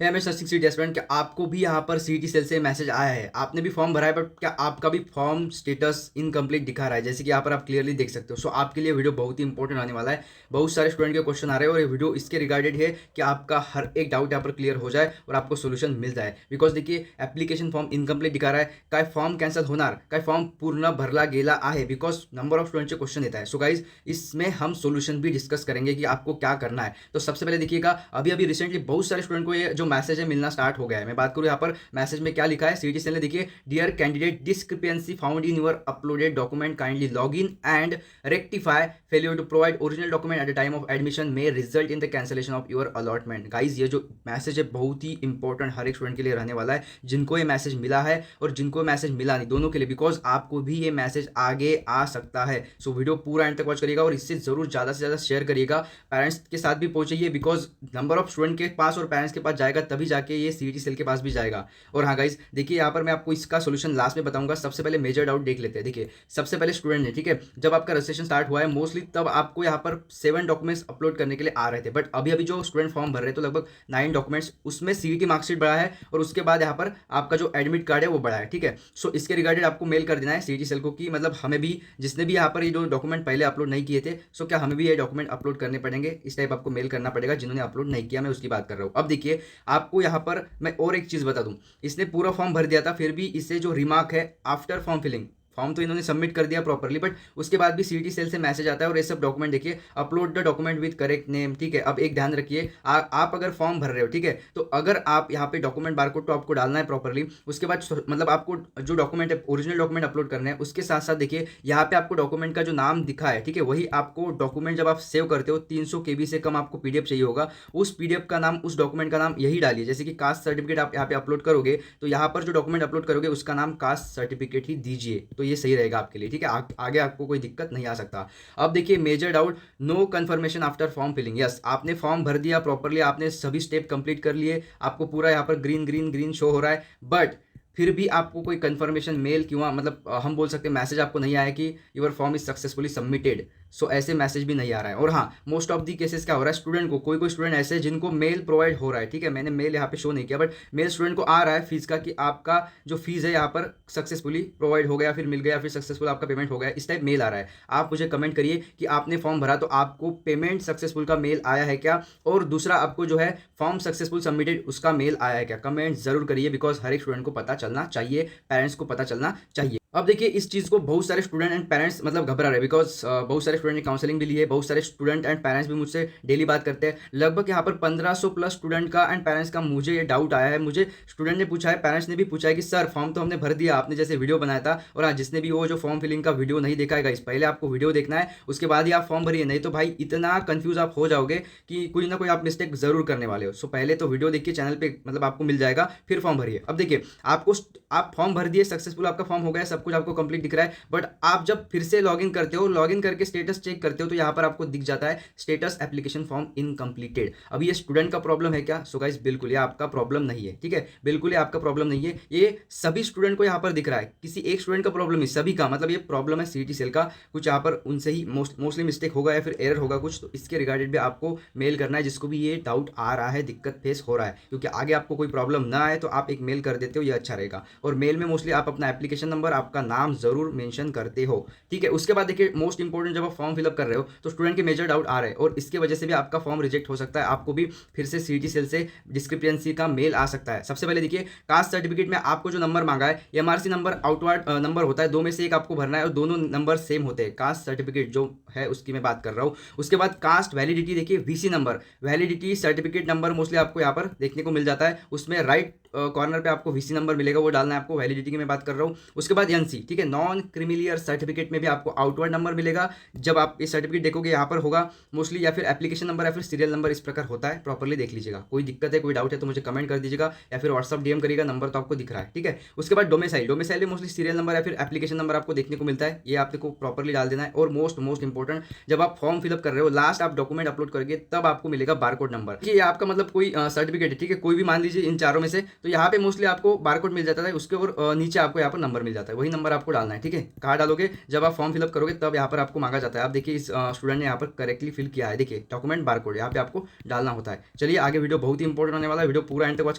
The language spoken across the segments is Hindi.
हमेशा सीटी एस्पिरेंट क्या आपको भी यहाँ पर सीटी सेल से मैसेज आया है, आपने भी फॉर्म भरा है, बट क्या आपका भी फॉर्म स्टेटस इनकम्प्लीट दिखा रहा है, जैसे कि यहाँ पर आप क्लियरली देख सकते हो। सो आपके लिए वीडियो बहुत ही इंपॉर्टेंट आने वाला है। बहुत सारे स्टूडेंट के क्वेश्चन आ रहे हैं और ये वीडियो इसके रिगार्डेड है कि आपका हर एक डाउट यहाँ पर क्लियर हो जाए और आपको सोल्यूशन मिल जाए। बिकॉज देखिए एप्लीकेशन फॉर्म इनकम्प्लीट दिखा रहा है, काय फॉर्म कॅन्सल होणार, काय फॉर्म पूर्ण भरला गेला आहे, बिकॉज नंबर ऑफ स्टूडेंट से क्वेश्चन देता है। सो गाइज इसमें हम सोल्यूशन भी डिस्कस करेंगे कि आपको क्या करना है। तो सबसे पहले देखिएगा, अभी अभी रिसेंटली बहुत सारे स्टूडेंट को ये जो मैसेज है मिलना स्टार्ट हो गया है। मैं बात करूं यहाँ पर मैसेज में क्या लिखा है, सीटी सेल ने देखिए, dear candidate discrepancy found in your uploaded document, kindly log in and rectify, failure to provide original document at the time of admission may result in the cancellation of your allotment. Guys ये जो मैसेज है बहुत ही इंपॉर्टेंट हर एक स्टूडेंट के लिए रहने वाला है, जिनको ये मैसेज मिला है और जिनको मैसेज मिला नहीं, दोनों के लिए, बिकॉज आपको भी ये मैसेज आगे आ सकता है। सो वीडियो पूरा एंड तक वॉच करिएगा और इससे जरूर ज़्यादा से ज़्यादा शेयर करिएगा, पेरेंट्स के साथ भी पहुंचाइए, बिकॉज नंबर ऑफ स्टूडेंट के पास और पेरेंट्स के पास जाएगा तभी जाके ये सीटी सेल के पास भी जाएगा। और हाँ गाइज देखिए यहाँ पर मैं आपको इसका सोल्यूशन लास्ट में बताऊंगा। सबसे पहले मेजर डाउट देख लेते हैं। देखिए सबसे पहले स्टूडेंट ने, ठीक है, जब आपका रजिस्ट्रेशन स्टार्ट हुआ है मोस्टली तब आपको यहाँ पर 7 डॉक्यूमेंट्स अपलोड करने के लिए आ रहे थे, बट अभी अभी जो स्टूडेंट फॉर्म भर रहे हैं तो लगभग 9 डॉक्यूमेंट्स, उसमें सीटी मार्कशीट बढ़ा है और उसके बाद यहाँ पर आपका जो एडमिट कार्ड है वो बढ़ा है, ठीक है। सो इसके रिगार्डेड आपको मेल कर देना है सीटी सेल को कि मतलब हमें भी, जिसने भी यहाँ पर ये जो डॉक्यूमेंट पहले अपलोड नहीं किए थे, सो क्या हमें भी ये डॉक्यूमेंट अपलोड करने पड़ेंगे, इस टाइप आपको मेल करना पड़ेगा। जिन्होंने अपलोड नहीं किया मैं उसकी बात कर रहा हूँ। अब देखिए आपको यहाँ पर मैं और एक चीज़ बता दूं, इसने पूरा फॉर्म भर दिया था, फिर भी इसे जो रिमार्क है आफ्टर फॉर्म फिलिंग, फॉर्म तो इन्होंने सबमिट कर दिया प्रॉपरली, बट उसके बाद भी सीटी सेल से मैसेज आता है और ये सब डॉक्यूमेंट देखिए, upload the document with correct name, ठीक है। अब एक ध्यान रखिए, आप अगर फॉर्म भर रहे हो, ठीक है, तो अगर आप यहाँ पे डॉक्यूमेंट बारकोड तो आपको डालना है प्रॉपरली, उसके बाद मतलब आपको जो डॉक्यूमेंट है ओरिजिनल डॉक्यूमेंट अपलोड करना है, उसके साथ साथ देखिए यहाँ पे आपको डॉक्यूमेंट का जो नाम दिखा है, ठीक है, वही आपको डॉक्यूमेंट जब आप सेव करते हो 300 KB से कम आपको पीडीएफ चाहिए होगा, उस पीडीएफ का नाम, उस डॉक्यूमेंट का नाम यही डालिए। जैसे कि कास्ट सर्टिफिकेट आप यहाँ पे अपलोड करोगे तो यहाँ पर जो डॉक्यूमेंट अपलोड करोगे उसका नाम कास्ट सर्टिफिकेट ही दीजिए, तो ये सही रहेगा आपके लिए, ठीक है। आगे आपको कोई दिक्कत नहीं आ सकता। अब देखिए major doubt, no confirmation after form filling. Yes, आपने फॉर्म भर दिया प्रॉपरली, आपने सभी स्टेप कंप्लीट कर लिए, आपको पूरा यहाँ पर ग्रीन ग्रीन ग्रीन शो हो रहा है, बट फिर भी आपको कोई कंफर्मेशन मेल किंवा मतलब हम बोल सकते हैं मैसेज आपको नहीं आया कि your form is successfully submitted. So ऐसे मैसेज भी नहीं आ रहा है। और हाँ, मोस्ट ऑफ दी केसेस क्या हो रहा है, स्टूडेंट को, कोई कोई स्टूडेंट ऐसे हैं जिनको मेल प्रोवाइड हो रहा है, ठीक है, मैंने मेल यहाँ पे शो नहीं किया, बट मेल स्टूडेंट को आ रहा है फीस का कि आपका जो फीस है यहाँ पर सक्सेसफुली प्रोवाइड हो गया, फिर मिल गया, फिर सक्सेसफुल आपका पेमेंट हो गया, इस टाइप मेल आ रहा है। आप मुझे कमेंट करिए कि आपने फॉर्म भरा तो आपको पेमेंट सक्सेसफुल का मेल आया है क्या, और दूसरा आपको जो है फॉर्म सक्सेसफुल सबमिटेड उसका मेल आया है क्या, कमेंट जरूर करिए, बिकॉज हर एक स्टूडेंट को पता चलना चाहिए, पेरेंट्स को पता चलना चाहिए। अब देखिए इस चीज़ को बहुत सारे स्टूडेंट एंड पेरेंट्स मतलब घबरा रहे हैं, बिकॉज बहुत सारे स्टूडेंट ने काउंसलिंग भी ली है, बहुत सारे स्टूडेंट एंड पेरेंट्स भी मुझसे डेली बात करते हैं। लगभग यहाँ पर 1500 प्लस स्टूडेंट का एंड पेरेंट्स का मुझे ये डाउट आया है। मुझे स्टूडेंट ने पूछा है, पेरेंट्स ने भी पूछा है कि सर फॉर्म तो हमने भर दिया, आपने जैसे वीडियो बनाया था, और हाँ जिसने भी वो जो फॉर्म फिलिंग का वीडियो नहीं देखा है, इस पहले आपको वीडियो देखना है, उसके बाद ही आप फॉर्म भरिए, नहीं तो भाई इतना कंफ्यूज आप हो जाओगे कि कोई ना कोई आप मिस्टेक जरूर करने वाले हो। सो पहले तो वीडियो देखिए चैनल पे, मतलब आपको मिल जाएगा, फिर फॉर्म भरिए। अब देखिए आपको, आप फॉर्म भर दिए, सक्सेसफुल आपका फॉर्म हो गया, सब कुछ आपको कंप्लीट दिख रहा है, बट आप जब फिर से लॉगिन करते हो, लॉगिन करके स्टेटस चेक करते हो, तो यहाँ पर आपको दिख जाता है स्टेटस एप्लीकेशन फॉर्म इनकम्प्लीटेड। अब ये स्टूडेंट का प्रॉब्लम है क्या? सो गाइस बिल्कुल ये आपका प्रॉब्लम नहीं है, ठीक है, बिल्कुल ये आपका प्रॉब्लम नहीं है, ये सभी स्टूडेंट को यहाँ पर दिख रहा है, किसी एक स्टूडेंट का प्रॉब्लम है, सभी का, मतलब ये प्रॉब्लम है सीटी सेल का, कुछ यहाँ पर उनसे ही मोस्टली मिस्टेक होगा या फिर एरर होगा कुछ, तो इसके रिगार्डेड भी आपको मेल करना है, जिसको भी ये डाउट आ रहा है, दिक्कत फेस हो रहा है, क्योंकि आगे आपको कोई प्रॉब्लम ना आए तो आप एक मेल कर देते हो, ये अच्छा रहेगा। और मेल में मोस्टली आप अपना एप्लीकेशन नंबर, आपका नाम जरूर मेंशन करते हो, ठीक है। उसके बाद देखिए मोस्ट इंपॉर्टेंट, जब आप फॉर्म फिलअप कर रहे हो तो स्टूडेंट के मेजर डाउट आ रहे हैं और इसके वजह से भी आपका फॉर्म रिजेक्ट हो सकता है, आपको भी फिर से सीटी सेल से डिस्क्रिपेंसी का मेल आ सकता है। सबसे पहले देखिए कास्ट सर्टिफिकेट में आपको जो नंबर मांगा है, एमआरसी नंबर आउटवर्ड नंबर होता है, दो में से एक आपको भरना है और दोनों नंबर सेम होते हैं, कास्ट सर्टिफिकेट जो है उसकी मैं बात कर रहा हूँ। उसके बाद कास्ट वैलिडिटी देखिए, VC number, validity certificate number mostly आपको यहाँ पर देखने को मिल जाता है, उसमें राइट कॉर्नर पे आपको वीसी नंबर मिलेगा, वो डालना है आपको, वैलिडिटी की मैं बात कर रहा हूँ। उसके बाद एनसी, ठीक है, नॉन क्रिमिलियर सर्टिफिकेट में भी आपको आउटवर्ड नंबर मिलेगा, जब आप ये सर्टिफिकेट देखोगे यहाँ पर होगा मोस्टली, या फिर एप्लीकेशन नंबर या फिर सीरियल नंबर, इस प्रकार होता है, प्रॉपर्ली देख लीजिएगा। कोई दिक्कत है, कोई डाउट है तो मुझे कमेंट कर दीजिएगा या फिर व्हाट्सअप डीएम करिएगा, नंबर तो आपको दिख रहा है, ठीक है। उसके बाद डोमिसाइल, डोमिसाइल में मोस्टली सीरियल नंबर या फिर एप्लीकेशन नंबर आपको देखने को मिलता है, ये आपको प्रॉपर्ली डाल देना है। और मोस्ट इंपॉर्टेंट, जब आप फॉर्म फिलअप कर रहे हो, लास्ट आप डॉक्यूमेंट अपलोड करोगे तब आपको मिलेगा बारकोड नंबर, ये आपका मतलब कोई सर्टिफिकेट है, ठीक है, कोई भी मान लीजिए इन चारों में से, तो यहाँ पे मोस्टली आपको बारकोड मिल जाता है, उसके और नीचे आपको यहाँ पर नंबर मिल जाता है, वही वही नंबर आपको डालना है, ठीक है। कहाँ डालोगे, जब आप फॉर्म फिलअप करोगे तब यहाँ पर आपको मांगा जाता है। आप देखिए इस स्टूडेंट ने यहाँ पर करेक्टली फिल किया है, देखिए डॉक्यूमेंट बारकोड यहाँ पे आपको डालना होता है। चलिए आगे वीडियो बहुत ही इंपॉर्टेंट होने वाला है, वीडियो पूरा एंड तक वॉच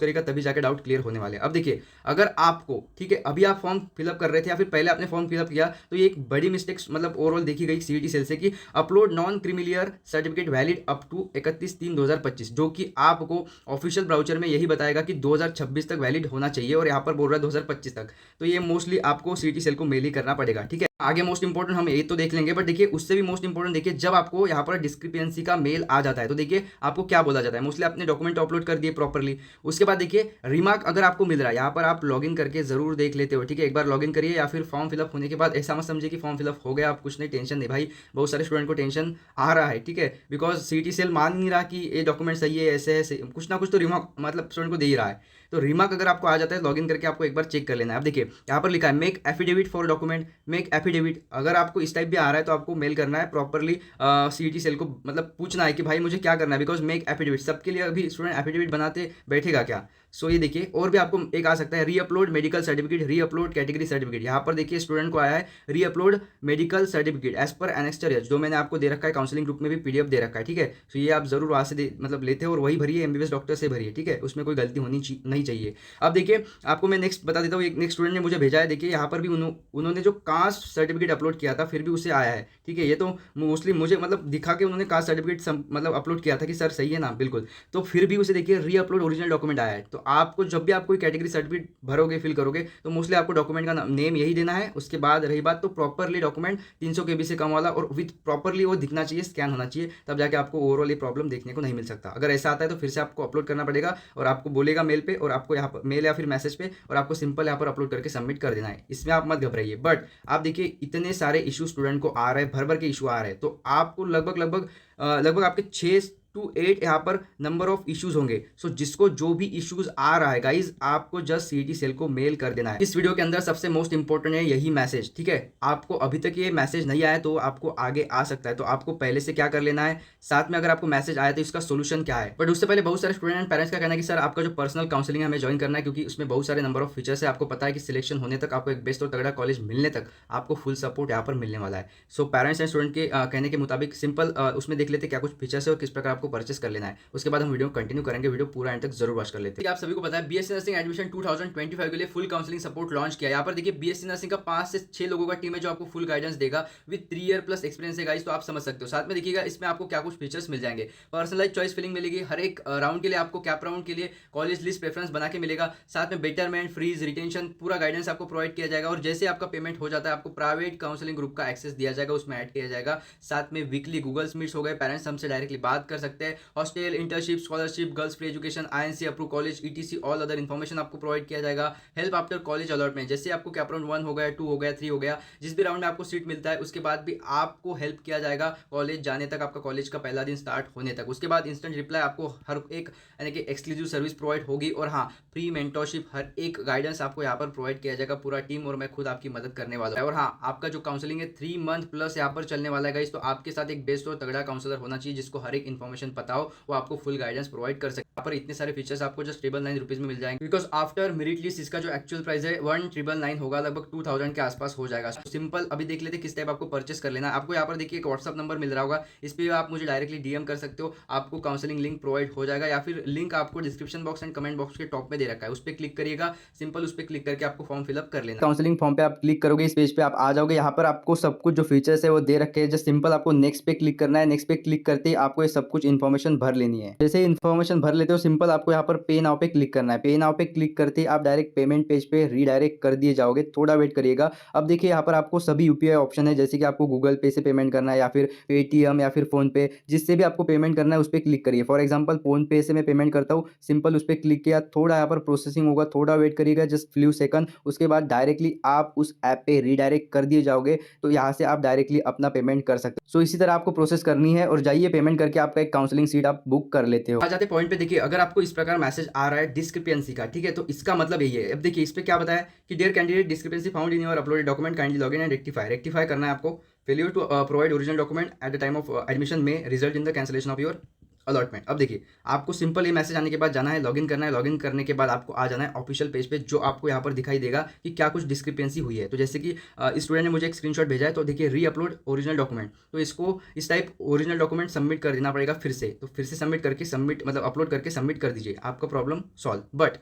करेगा तभी जाकर डाउट क्लियर होने वाले हैं। अब देखिए अगर आपको, ठीक है, अभी आप फॉर्म फिलअप कर रहे थे या फिर पहले आपने फॉर्म फिलअप किया तो ये एक बड़ी मिस्टेक मतलब ओवरऑल देखी गई सीईटी सेल से कि upload non creamy layer certificate valid up to 31/3/2025, जो कि आपको ऑफिशियल ब्राउचर में यही बताएगा कि 2026 तक वैलिड होना चाहिए और यहाँ पर बोल रहा है 2025 तक। तो ये मोस्टली आपको सीईटी सेल को मेल ही करना पड़ेगा, ठीक है। आगे मोस्ट इंपॉर्टेंट हम ये तो देख लेंगे, बट देखिए उससे भी मोस्ट इंपॉर्टेंट देखिए जब आपको यहाँ पर डिस्क्रिपेंसी का मेल आ जाता है तो देखिए आपको क्या बोला जाता है। मोस्टली आपने डॉक्यूमेंट अपलोड कर दिए प्रॉपरली, उसके बाद देखिए रिमार्क अगर आपको मिल रहा है यहाँ पर आप लॉगिन करके जरूर देख लेते हो, ठीक है। एक बार लॉगिन करिए या फिर फॉर्म फिलअप होने के बाद ऐसा मत समझिए कि फॉर्म फिलअप हो गया आप कुछ नहीं, टेंशन नहीं भाई। बहुत सारे स्टूडेंट को टेंशन आ रहा है, ठीक है, बिकॉज सीईटी सेल मान नहीं रहा कि ये डॉक्यूमेंट सही है, ऐसे है, कुछ ना कुछ तो रिमार्क मतलब स्टूडेंट को दे ही रहा है। तो रिमार्क अगर आपको आ जाता है लॉगिन करके आपको एक बार चेक कर लेना है। अब देखिए यहाँ पर लिखा है make affidavit for document, make affidavit. अगर आपको इस टाइप भी आ रहा है तो आपको मेल करना है प्रॉपरली सीईटी सेल को, मतलब पूछना है कि भाई मुझे क्या करना है, बिकॉज मेक एफिडेविट सबके लिए अभी स्टूडेंट एफिडेविट बनाते बैठेगा क्या। सो ये देखिए और भी आपको एक आ सकता है री अपलोड मेडिकल सर्टिफिकेट, री अपलोड कैटेगरी सर्टिफिकेट। यहाँ पर देखिए स्टूडेंट को आया है री upload medical certificate as per एनेक्स्टर H, जो मैंने आपको दे रखा है काउंसलिंग ग्रुप में भी पीडीएफ दे रखा है, ठीक है। तो ये आप जरूर वहाँ से मतलब लेते हो और वही भरिए, एमबीबीएस डॉक्टर से भरिए, ठीक है, उसमें कोई गलती होनी नहीं चाहिए। अब देखिए आपको मैं नेक्स्ट बता देता हूँ, एक नेक्स्ट स्टूडेंट ने मुझे भेजा है, देखिए यहाँ पर भी उन्होंने जो कास्ट सर्टिफिकेट अपलोड किया था फिर भी उसे आया है, ठीक है। ये तो मोस्टली मुझे मतलब दिखा के उन्होंने कास्ट सर्टिफिकेट मतलब अपलोड किया था कि सर सही है ना, बिल्कुल, तो फिर भी उसे देखिए री अपलोड ओरिजिनल डॉक्यूमेंट आया है। तो आपको जब भी आप कोई कैटेगरी सर्टिफिकेट भरोगे फिल करोगे तो मोस्टली आपको डॉक्यूमेंट का नेम यही देना है। उसके बाद रही बात तो प्रॉपरली डॉक्यूमेंट 300 KB से कम वाला और विथ प्रॉपरली वो दिखना चाहिए, स्कैन होना चाहिए, तब जाके आपको ओवरऑल ये प्रॉब्लम देखने को नहीं मिल सकता। अगर ऐसा आता है तो फिर से आपको अपलोड करना पड़ेगा और आपको बोलेगा मेल पे, और आपको यहाँ पर मेल या फिर मैसेज पे, और आपको सिंपल यहाँ पर अपलोड करके सबमिट कर देना है। इसमें आप मत घबराइए। बट आप देखिए इतने सारे इशू स्टूडेंट को आ रहे हैं, भर भर के इशू आ रहे हैं, तो आपको लगभग आपके 6 to 8 यहाँ पर नंबर ऑफ इश्यूज होंगे। सो जिसको जो भी इश्यूज आ रहा है गाइज, आपको जस्ट सीईटी सेल को मेल कर देना है। इस वीडियो के अंदर सबसे मोस्ट इंपॉर्टेंट है यही मैसेज, ठीक है। आपको अभी तक ये मैसेज नहीं आया तो आपको आगे आ सकता है, तो आपको पहले से क्या कर लेना है, साथ में अगर आपको मैसेज आया तो इसका सोल्यूशन क्या है। बट उससे पहले बहुत सारे स्टूडेंट एंड पेरेंट्स का कहना है कि सर आपका जो पर्सनल काउंसलिंग हमें ज्वाइन करना है, क्योंकि उसमें बहुत सारे नंबर ऑफ फीचर्स है। आपको पता है कि सिलेक्शन होने तक आपको एक बेस्ट और तगड़ा कॉलेज मिलने तक आपको फुल सपोर्ट यहाँ पर मिलने वाला है। सो पेरेंट्स एंड स्टूडेंट के कहने के मुताबिक सिंपल उसमें देख लेते क्या कुछ फीचर्स है और किस प्रकार आपको परचेस कर लेना है। उसके बाद हम वीडियो कंटिन्यू करेंगे, वीडियो पूरा एंड तक जरूर वॉच कर लेते हैं। आप सभी को पता है बीएससी नर्सिंग एडमिशन 2025 के लिए फुल काउंसलिंग सपोर्ट लॉन्च किया। यहाँ पर देखिए बीएससी नर्सिंग का 5 से 6 लोगों का टीम है जो आपको फुल गाइडेंस देगा विद 3 ईयर प्लस एक्सपीरियंस है गाइस, तो आप समझ सकते हो। साथ में देखिएगा इसमें आपको क्या कुछ फीचर्स मिल जाएंगे, पर्सनलाइज चॉइस फिलिंग मिलेगी हर एक राउंड के लिए, आपको कैप राउंड के लिए कॉलेज लिस्ट प्रेफरेंस बना के मिलेगा, साथ में बेटरमेंट फ्रीज रिटेंशन पूरा गाइडेंस आपको प्रोवाइड किया जाएगा। और जैसे आपका पेमेंट हो जाता है आपको प्राइवेट काउंसलिंग ग्रुप का एक्सेस दिया जाएगा, उसमें ऐड किया जाएगा। साथ में वीकली गूगल मीट्स हो गए, पेरेंट्स हमसे डायरेक्टली बात कर सकते हैं, hostel internship scholarship girls free education INC approve college etc all other information आपको प्रोवाइड किया जाएगा। हेल्प आफ्टर कॉलेज अलॉटमेंट, जैसे आपको कैप राउंड 1 हो गया 2 हो गया 3 हो गया, जिस भी राउंड में आपको सीट मिलता है उसके बाद भी आपको हेल्प किया जाएगा कॉलेज जाने तक, आपका कॉलेज का पहला दिन स्टार्ट होने तक। उसके बाद इंस्टेंट रिप्लाई आपको हर एक यानी कि एक्सक्लूसिव सर्विस प्रोवाइड होगी। और हाँ, फ्री मेंटरशिप हर एक गाइडेंस आपको यहाँ पर प्रोवाइड किया जाएगा, पूरा टीम और मैं खुद आपकी मदद करने वाला हूँ। और हाँ, आपका जो काउंसलिंग है 3 मंथ प्लस यहाँ पर चलने वाला है गाइस, तो आपके साथ एक बेस्ट और तगड़ा काउंसलर होना चाहिए जिसको हर एक इन्फॉर्मेशन पता हो, वो आपको फुल गाइडेंस प्रोवाइड कर सकते। यहाँ पर इतने सारे फीचर्स आपको जस्ट 999 रुपीज में मिल जाएंगे, बिकॉज आफ्टर मेरिट लिस्ट इसका जो एक्चुअल प्राइस है 1999 होगा, लगभग 2000 के आसपास हो जाएगा। सिंपल अभी देख लेते किस टाइप आपको परचेस कर लेना है। आपको यहाँ पर देखिए एक व्हाट्सअप नंबर मिल रहा होगा, इस पर आप मुझे डायरेक्टली डीएम कर सकते हो, आपको काउंसलिंग लिंक प्रोवाइड हो जाएगा, या फिर लिंक आपको description box and comment box के टॉप में दे रखा है, उस पर क्लिक करिएगा। सिंपल उस पर क्लिक करके आपको फॉर्म फिलअप कर लेना। काउंसलिंग फॉर्म पे आप क्लिक करोगे, इस पेज पे आप आ जाओगे, यहाँ पर आपको सब कुछ जो फीचर्स है वो दे रखे हैं। जस्ट सिंपल आपको नेक्स्ट पे क्लिक करना है, नेक्स्ट पे क्लिक करते ही आपको ये सब कुछ इन्फॉर्मेशन भर लेनी है। जैसे इन्फॉर्मेशन भर लेते हो सिंपल आपको यहाँ पर पे नाउ पे क्लिक करना है। पे नाउ पे क्लिक करते ही आप डायरेक्ट पेमेंट पेज पे रीडायरेक्ट कर दिए जाओगे, थोड़ा वेट करिएगा। अब देखिए यहाँ पर आपको सभी यूपीआई ऑप्शन है, जैसे कि आपको गूगल पे से पेमेंट करना है या फिर पेटीएम या फिर फोन पे, जिससे भी आपको पेमेंट करना है उस पर क्लिक करिए। फॉर एग्जाम्पल फोन पे से मैं पेमेंट करता हूँ, सिंपल उस पर क्लिक किया, थोड़ा यहाँ पर प्रोसेसिंग होगा, थोड़ा वेट करिएगा जस्ट फ्यू सेकंड, उसके बाद डायरेक्टली आप उस ऐप पे रीडायरेक्ट कर दिए जाओगे, तो यहाँ से आप डायरेक्टली अपना पेमेंट कर सकते हो। सो इसी तरह आपको प्रोसेस करनी है और जाइए पेमेंट करके आपका एक काउंसलिंग सीट आप बुक कर लेते हो। आ जाते पॉइंट पे, देखिए अगर आपको इस प्रकार मैसेज आ रहा है डिस्क्रिपेंसी का, ठीक है, तो इसका मतलब यही है। अब देखिए इस पे क्या बताया कि dear candidate discrepancy found in your uploaded document, kindly login and rectify करना है आपको। Failure to provide original document at the time of admission में result in the cancellation of your allotment. अब देखिए, आपको सिंपल ये मैसेज आने के बाद जाना है, लॉगिन करना है, लॉगिन करने के बाद आपको आ जाना है ऑफिशियल पेज पे, जो आपको यहाँ पर दिखाई देगा कि क्या कुछ डिस्क्रिपेंसी हुई है। तो जैसे कि स्टूडेंट ने मुझे एक स्क्रीनशॉट भेजा है, तो देखिए री अपलोड ओरिजिनल डॉक्यूमेंट, तो इसको इस टाइप ओरिजिनल डॉक्यूमेंट सबमिट कर देना पड़ेगा फिर से। तो फिर से सबमिट करके सबमिट मतलब अपलोड करके सबमिट कर दीजिए, आपका प्रॉब्लम सॉल्व। बट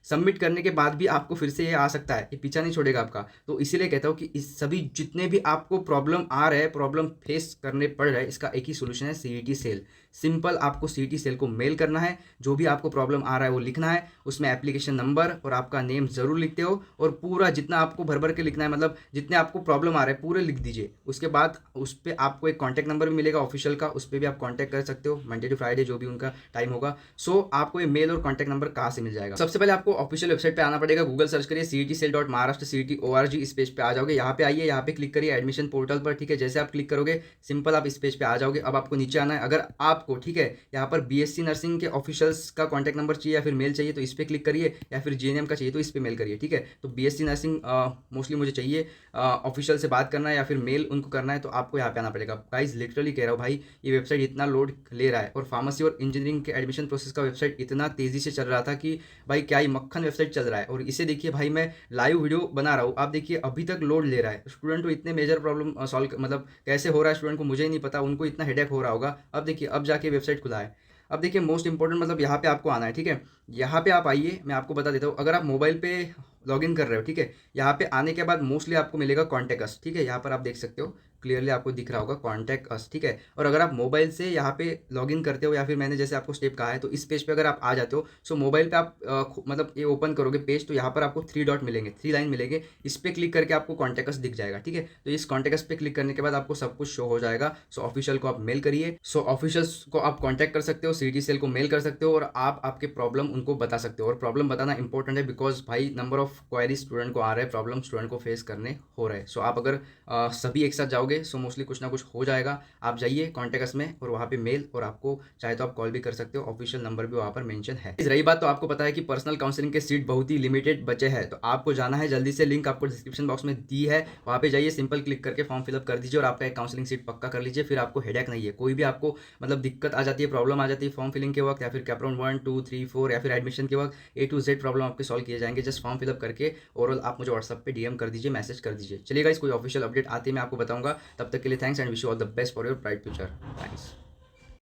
सबमिट करने के बाद भी आपको फिर से ये आ सकता है, ये पीछा नहीं छोड़ेगा आपका। तो इसीलिए कहता हूँ कि इस सभी जितने भी आपको प्रॉब्लम आ रहे हैं, प्रॉब्लम फेस करने पड़ रहा है, इसका एक ही सोल्यूशन है, सीईटी सेल। सिंपल आपको सीईटी सेल को मेल करना है, जो भी आपको प्रॉब्लम आ रहा है वो लिखना है, उसमें एप्लीकेशन नंबर और आपका नेम ज़रूर लिखते हो, और पूरा जितना आपको भर भर के लिखना है, मतलब जितने आपको प्रॉब्लम आ रहे हैं पूरे लिख दीजिए। उसके बाद उस पर आपको एक कॉन्टैक्ट नंबर भी मिलेगा ऑफिशियल का, उस पर भी आप कॉन्टैक्ट कर सकते हो मंडे टू फ्राइडे, जो भी उनका टाइम होगा। सो आपको ये मेल और कॉन्टैक्ट नंबर कहाँ से मिल जाएगा? सबसे पहले आपको ऑफिशियल वेबसाइट पे आना पड़ेगा, गूगल सर्च करिए cetcell.maharashtra.cet.org, इस पेज पे आ जाओगे। यहाँ पे आइए, यहाँ पे क्लिक करिए एडमिशन पोर्टल पर, ठीक है। जैसे आप क्लिक करोगे सिंपल आप इस पेज पे आ जाओगे। अब आपको नीचे आना है, अगर आपको ठीक है यहाँ पर बीएससी नर्सिंग के ऑफिशियल्स का कॉन्टैक्ट नंबर चाहिए या फिर मेल चाहिए तो इस पर क्लिक करिए, या फिर जीएनएम का चाहिए तो इस पर मेल करिए, ठीक है। तो बीएससी नर्सिंग मोस्टली मुझे चाहिए, ऑफिशियल से बात करना है या फिर मेल उनको करना है, तो आपको यहाँ पे आना पड़ेगा। गाइस लिटरली कह रहा हूँ भाई, ये वेबसाइट इतना लोड ले रहा है, और फार्मेसी और इंजीनियरिंग के एडमिशन प्रोसेस का वेबसाइट इतना तेज़ी से चल रहा था कि भाई क्या ही मक्खन वेबसाइट चल रहा है। और इसे देखिए भाई, मैं लाइव वीडियो बना रहा हूँ, आप देखिए अभी तक लोड ले रहा है। स्टूडेंट को इतने मेजर प्रॉब्लम सॉल्व मतलब कैसे हो रहा है स्टूडेंट को मुझे नहीं पता, उनको इतना हेडेक हो रहा होगा। अब देखिए, अब जाके वेबसाइट खुला है। अब देखिए मोस्ट इंपॉर्टेंट मतलब यहाँ पे आपको आना है, ठीक है। यहाँ पे आप आइए, मैं आपको बता देता हूँ। अगर आप मोबाइल पे लॉगिन कर रहे हो, ठीक है, यहाँ पे आने के बाद मोस्टली आपको मिलेगा कॉन्टैक्ट अस, ठीक है। यहाँ पर आप देख सकते हो क्लियरली, आपको दिख रहा होगा कॉन्टैक्ट अस, ठीक है। और अगर आप मोबाइल से यहाँ पे लॉगिन करते हो, या फिर मैंने जैसे आपको स्टेप कहा है, तो इस पेज पे अगर आप आ जाते हो, सो मोबाइल पे आप मतलब ये ओपन करोगे पेज, तो यहाँ पर आपको 3 डॉट मिलेंगे, 3 लाइन मिलेंगे। इस पर क्लिक करके आपको कॉन्टैक्ट अस दिख जाएगा, ठीक है। तो इस कॉन्टैक्ट अस पे क्लिक करने के बाद आपको सब कुछ शो हो जाएगा। सो ऑफिशियल को आप मेल करिए, सो ऑफिशियल्स को आप कॉन्टैक्ट कर सकते हो, सीटी सेल को मेल कर सकते हो, और आप आपके प्रॉब्लम उनको बता सकते हो। और प्रॉब्लम बताना इंपॉर्टेंट है, बिकॉज भाई नंबर ऑफ क्वायरी स्टूडेंट को आ रहा है, प्रॉब्लम स्टूडेंट को फेस करने हो रहे हैं। सो आप अगर सभी एक साथ जाओगे, सो मोस्टली कुछ ना कुछ हो जाएगा। आप जाइए कॉन्टैक्ट अस में, और वहाँ पे मेल, और आपको चाहे तो आप कॉल भी कर सकते हो, ऑफिशियल नंबर भी वहाँ पर मेंशन है। रही बात, तो आपको पता है कि पर्सनल काउंसलिंग के सीट बहुत ही लिमिटेड बचे हैं, तो आपको जाना है जल्दी से, लिंक आपको डिस्क्रिप्शन बॉक्स में दी है, वहाँ पे जाइए, सिंपल क्लिक करके फॉर्म फिलअप कर दीजिए, और आपका एक काउंसलिंग सीट पक्का कर लीजिए। फिर आपको हेडेक नहीं है, कोई भी आपको मतलब दिक्कत आ जाती है, प्रॉब्लम आ जाती है फॉर्म फिलिंग के वक्त, या फिर कैपराउंड 1 2 3 4, या फिर एडमिशन के वक्त A to Z प्रॉब्लम आपके सॉल्व किए जाएंगे। जस्ट फॉर्म फिलअप करके ओवरऑल आप मुझे व्हाट्सअप पे डीएम कर दीजिए, मैसेज कर दीजिए। चलिए गाइस, कोई ऑफिशियल अपडेट आती है मैं आपको बताऊंगा। तब तक के लिए thanks, and wish you all the best for your bright future. Thanks.